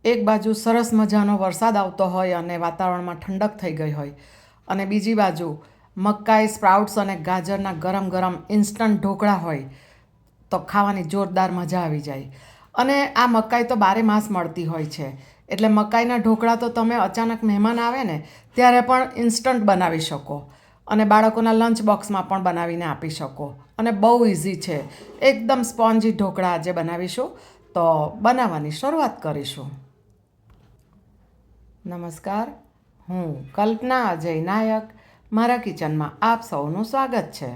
એક બાજુ સરસ મજાનો વરસાદ આવતો હોય અને વાતાવરણમાં ઠંડક થઈ ગઈ હોય, અને બીજી બાજુ મકાઈ, સ્પ્રાઉટ્સ અને ગાજરના ગરમ ગરમ ઇન્સ્ટન્ટ ઢોકળા હોય તો ખાવાની જોરદાર મજા આવી જાય. અને આ મકાઈ તો બારે માસ મળતી હોય છે, એટલે મકાઈના ઢોકળા તો તમે અચાનક મહેમાન આવે ને ત્યારે પણ ઇન્સ્ટન્ટ બનાવી શકો અને બાળકોના લંચ બોક્સમાં પણ બનાવીને આપી શકો. અને બહુ ઇઝી છે. એકદમ સ્પોન્જી ઢોકળા આજે બનાવીશું, તો બનાવવાની શરૂઆત કરીશું. નમસ્કાર, હું કલ્પના અજય નાયક. મારા કિચનમાં આપ સૌનું સ્વાગત છે.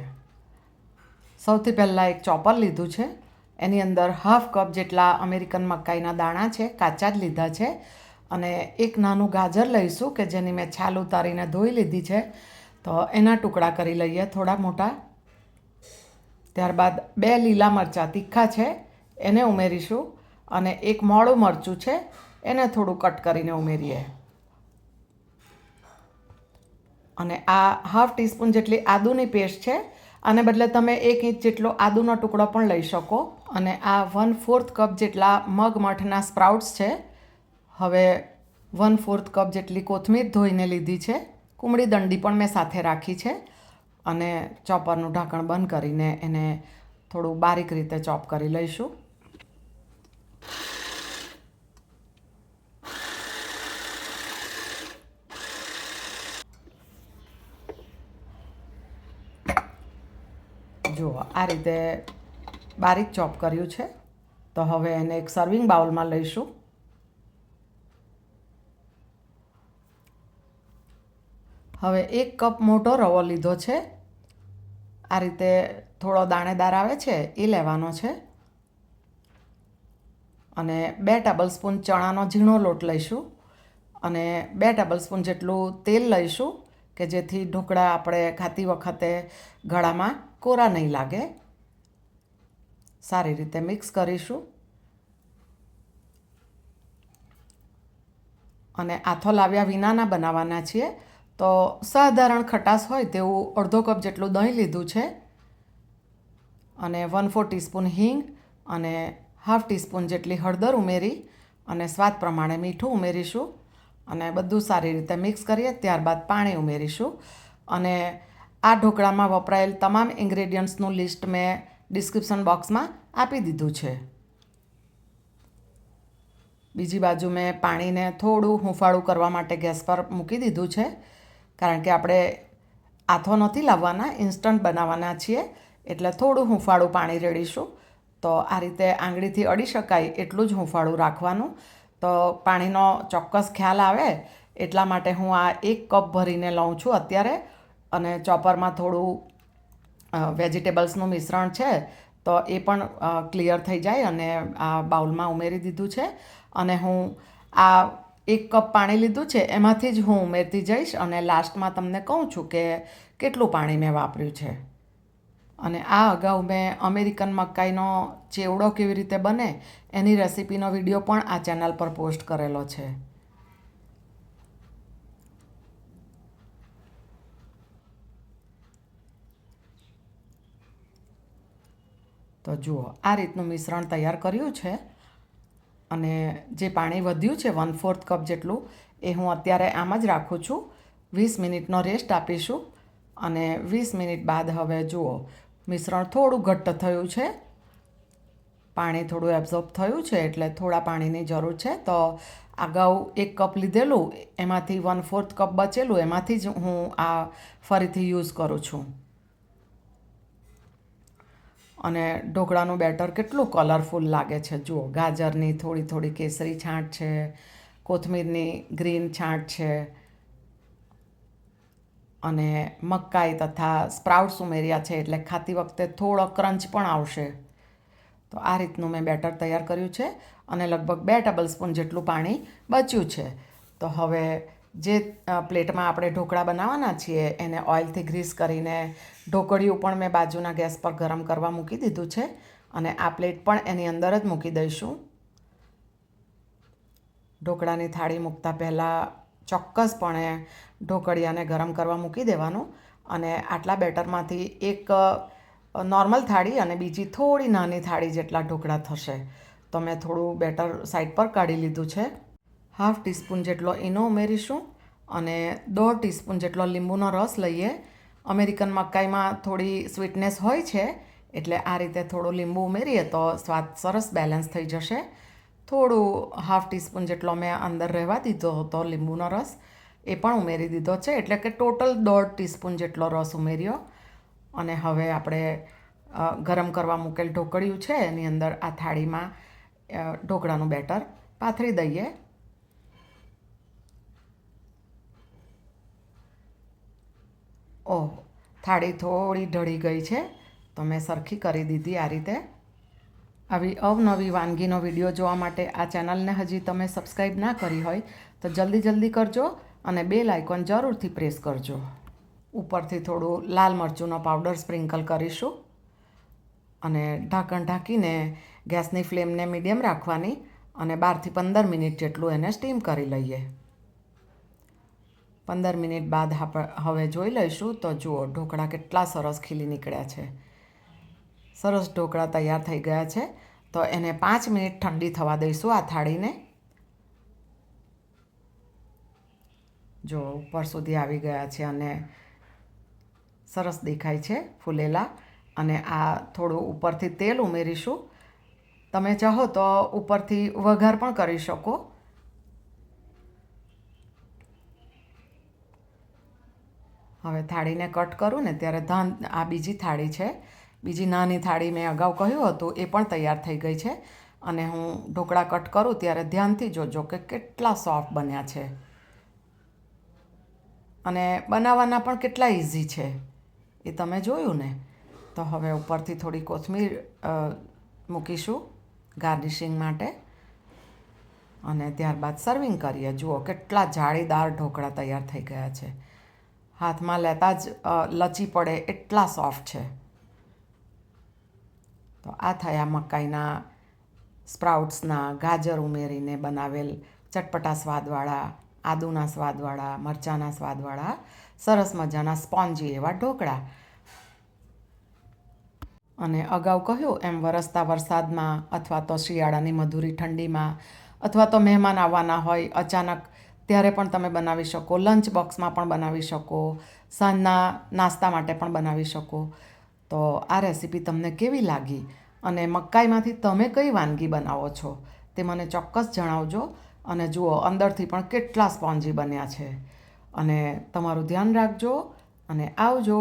સૌથી પહેલાં એક ચોપર લીધું છે. એની અંદર હાફ કપ જેટલા અમેરિકન મકાઈના દાણા છે, કાચા જ લીધા છે. અને એક નાનું ગાજર લઈશું કે જેની મેં છાલ ઉતારીને ધોઈ લીધી છે, તો એના ટુકડા કરી લઈએ થોડા મોટા. ત્યારબાદ 2 લીલા મરચાં તીખા છે એને ઉમેરીશું, અને એક મોળું મરચું છે એને થોડું કટ કરીને ઉમેરીએ. અને આ હાફ ટીસ્પૂન જેટલી આદુની પેસ્ટ છે. આને બદલે તમે 1 ઇંચ જેટલો આદુનો ટુકડો પણ લઈ શકો. અને આ 1/4 કપ જેટલા મગ મઠના સ્પ્રાઉટ્સ છે. હવે 1/4 કપ જેટલી કોથમીર ધોઈને લીધી છે. કુમળી દંડી પણ મેં સાથે રાખી છે. અને ચોપરનું ઢાંકણ બંધ કરીને એને થોડું બારીક રીતે ચોપ કરી લઈશું. જુઓ, આ રીતે બારીક ચોપ કર્યું છે. તો હવે એને એક સર્વિંગ બાઉલમાં લઈશું. હવે 1 કપ મોટો રવો લીધો છે. આ રીતે થોડો દાણેદાર આવે છે એ લેવાનો છે. અને 2 ટેબલસ્પૂન ચણાનો ઝીણો લોટ લઈશું. અને 2 ટેબલસ્પૂન જેટલું તેલ લઈશું કે જેથી ઢોકળા આપણે ખાતી વખતે ગળામાં કોરા નહીં લાગે. સારી રીતે મિક્સ કરીશું. અને આથો લાવ્યા વિનાના બનાવવાના છીએ, તો સાધારણ ખટાશ હોય તેવું અડધો કપ જેટલું દહીં લીધું છે. અને 1/4 ટીસ્પૂન હિંગ અને હાફ ટીસ્પૂન જેટલી હળદર ઉમેરી અને સ્વાદ પ્રમાણે મીઠું ઉમેરીશું. અને બધું સારી રીતે મિક્સ કરીએ. ત્યારબાદ પાણી ઉમેરીશું. અને આ ઢોકળામાં વપરાયેલ તમામ ઇન્ગ્રેડિયન્ટ્સનું લિસ્ટ મેં ડિસ્ક્રિપ્શન બોક્સમાં આપી દીધું છે. બીજી બાજુ મેં પાણીને થોડું હૂંફાળું કરવા માટે ગેસ પર મૂકી દીધું છે, કારણ કે આપણે આથો નથી લાવવાના, ઇન્સ્ટન્ટ બનાવવાના છીએ, એટલે થોડું હૂંફાળું પાણી રેડીશું. તો આ રીતે આંગળીથી અડી શકાય એટલું જ હૂંફાળું રાખવાનું. તો પાણીનો ચોક્કસ ખ્યાલ આવે એટલા માટે હું આ 1 કપ ભરીને લઉં છું અત્યારે. અને ચોપરમાં થોડું વેજીટેબલ્સનું મિશ્રણ છે, તો એ પણ ક્લિયર થઈ જાય. અને આ બાઉલમાં ઉમેરી દીધું છે. અને હું આ 1 કપ પાણી લીધું છે એમાંથી જ હું ઉમેરતી જઈશ, અને લાસ્ટમાં તમને કહું છું કે કેટલું પાણી મેં વાપર્યું છે. અને આ અગાઉ મેં અમેરિકન મકાઈનો ચેવડો કેવી રીતે બને એની રેસીપીનો વિડીયો પણ આ ચેનલ પર પોસ્ટ કરેલો છે. તો જુઓ, આ રીતનું મિશ્રણ તૈયાર કર્યું છે. અને જે પાણી વધ્યું છે 1/4 કપ જેટલું, એ હું અત્યારે આમ જ રાખું છું. 20 મિનિટનો રેસ્ટ આપીશું. અને 20 મિનિટ બાદ હવે જુઓ, મિશ્રણ થોડું ઘટ્ટ થયું છે. પાણી થોડું એબ્ઝોર્બ થયું છે, એટલે થોડા પાણીની જરૂર છે. તો અગાઉ 1 કપ લીધેલું એમાંથી 1/4 કપ બચેલું એમાંથી જ હું આ ફરીથી યુઝ કરું છું. અને ઢોકળાનું બેટર કેટલું કલરફુલ લાગે છે. જુઓ, ગાજરની થોડી થોડી કેસરી છાંટ છે, કોથમીરની ગ્રીન છાંટ છે, અને મકાઈ તથા સ્પ્રાઉટ્સ ઉમેર્યા છે, એટલે ખાતી વખતે થોડો ક્રંચ પણ આવશે. તો આ રીતનું મેં બેટર તૈયાર કર્યું છે. અને લગભગ 2 ટેબલસ્પૂન જેટલું પાણી બચ્યું છે. તો હવે જે પ્લેટમાં આપણે ઢોકળા બનાવવાના છીએ એને ઓઇલથી ગ્રીસ કરીને ઢોકળિયું પણ મેં બાજુના ગેસ પર ગરમ કરવા મૂકી દીધું છે. અને આ પ્લેટ પણ એની અંદર જ મૂકી દઈશું. ઢોકળાની થાળી મૂકતા પહેલાં ચોક્કસપણે ઢોકળિયાને ગરમ કરવા મૂકી દેવાનું. અને આટલા બેટરમાંથી એક નોર્મલ થાળી અને બીજી થોડી નાની થાળી જેટલા ઢોકળા થશે. તો મેં થોડું બેટર સાઈડ પર કાઢી લીધું છે. હાફ ટીસ્પૂન જેટલો ઈનો ઉમેરીશું અને 1/2 ટીસ્પૂન જેટલો લીંબુનો રસ લઈએ. અમેરિકન મકાઈમાં થોડી સ્વીટનેસ હોય છે, એટલે આ રીતે થોડું લીંબુ ઉમેરીએ તો સ્વાદ સરસ બેલેન્સ થઈ જશે. થોડું હાફ ટીસ્પૂન જેટલો મેં અંદર રહેવા દીધો હતો લીંબુનો રસ, એ પણ ઉમેરી દીધો છે, એટલે કે ટોટલ 1/2 ટીસ્પૂન જેટલો રસ ઉમેર્યો. અને હવે આપણે ગરમ કરવા મૂકેલ ઢોકળિયું છે એની અંદર આ થાળીમાં ઢોકળાનું બેટર પાથરી દઈએ. ઓહ, થાળી થોડી ઢળી ગઈ છે, તો મેં સરખી કરી દીધી આ રીતે. આવી અવનવી વાનગીનો વિડીયો જોવા માટે આ ચેનલને હજી તમે સબસ્ક્રાઈબ ના કરી હોય તો જલ્દી કરજો અને બેલ આઇકોન જરૂરથી પ્રેસ કરજો. ઉપરથી થોડું લાલ મરચુંનો પાવડર સ્પ્રિંકલ કરીશું અને ઢાંકણ ઢાંકીને ગેસની ફ્લેમને મીડિયમ રાખવાની અને 12થી 15 મિનિટ જેટલું એને સ્ટીમ કરી લઈએ. 15 મિનિટ બાદ હવે જોઈ લઈશું તો જુઓ ઢોકળા કેટલા સરસ ખીલી નીકળ્યા છે. સરસ ઢોકળા તૈયાર થઈ ગયા છે, તો એને 5 મિનિટ ઠંડી થવા દઈશું આ થાળીને. જો ઉપર સુધી આવી ગયા છે અને સરસ દેખાય છે ફૂલેલા. અને આ થોડું ઉપરથી તેલ ઉમેરીશું. તમે ચાહો તો ઉપરથી વઘાર પણ કરી શકો. હવે થાળીને કટ કરું ને ત્યારે આ બીજી થાળી છે, બીજી નાની થાળી મેં અગાઉ કહ્યું હતું એ પણ તૈયાર થઈ ગઈ છે. અને હું ઢોકળા કટ કરું ત્યારે ધ્યાનથી જોજો કે કેટલા સોફ્ટ બન્યા છે અને બનાવવાના પણ કેટલા ઇઝી છે એ તમે જોયું ને. તો હવે ઉપરથી થોડી કોથમીર મૂકીશું ગાર્નિશિંગ માટે અને ત્યારબાદ સર્વિંગ કરીએ. જુઓ કેટલા જાળીદાર ઢોકળા તૈયાર થઈ ગયા છે. હાથમાં લેતા જ લચી પડે એટલા સોફ્ટ છે. તો આ થયા મકાઈના સ્પ્રાઉટ્સના ગાજર ઉમેરીને બનાવેલ ચટપટા સ્વાદવાળા, આદુના સ્વાદવાળા, મરચાંના સ્વાદવાળા સરસ મજાના સ્પોન્જી એવા ઢોકળા. અને અગાઉ કહ્યું એમ વરસતા વરસાદમાં અથવા તો શિયાળાની મધુરી ઠંડીમાં અથવા તો મહેમાન આવવાના હોય અચાનક, ત્યારે પણ તમે બનાવી શકો. લંચ બોક્સમાં પણ બનાવી શકો, સાંજના નાસ્તા માટે પણ બનાવી શકો. તો આ રેસીપી તમને કેવી લાગી અને મકાઈમાંથી તમે કઈ વાનગી બનાવો છો તે મને ચોક્કસ જણાવજો. અને જુઓ અંદરથી પણ કેટલા સ્પોન્જી બન્યા છે. અને તમારું ધ્યાન રાખજો અને આવજો.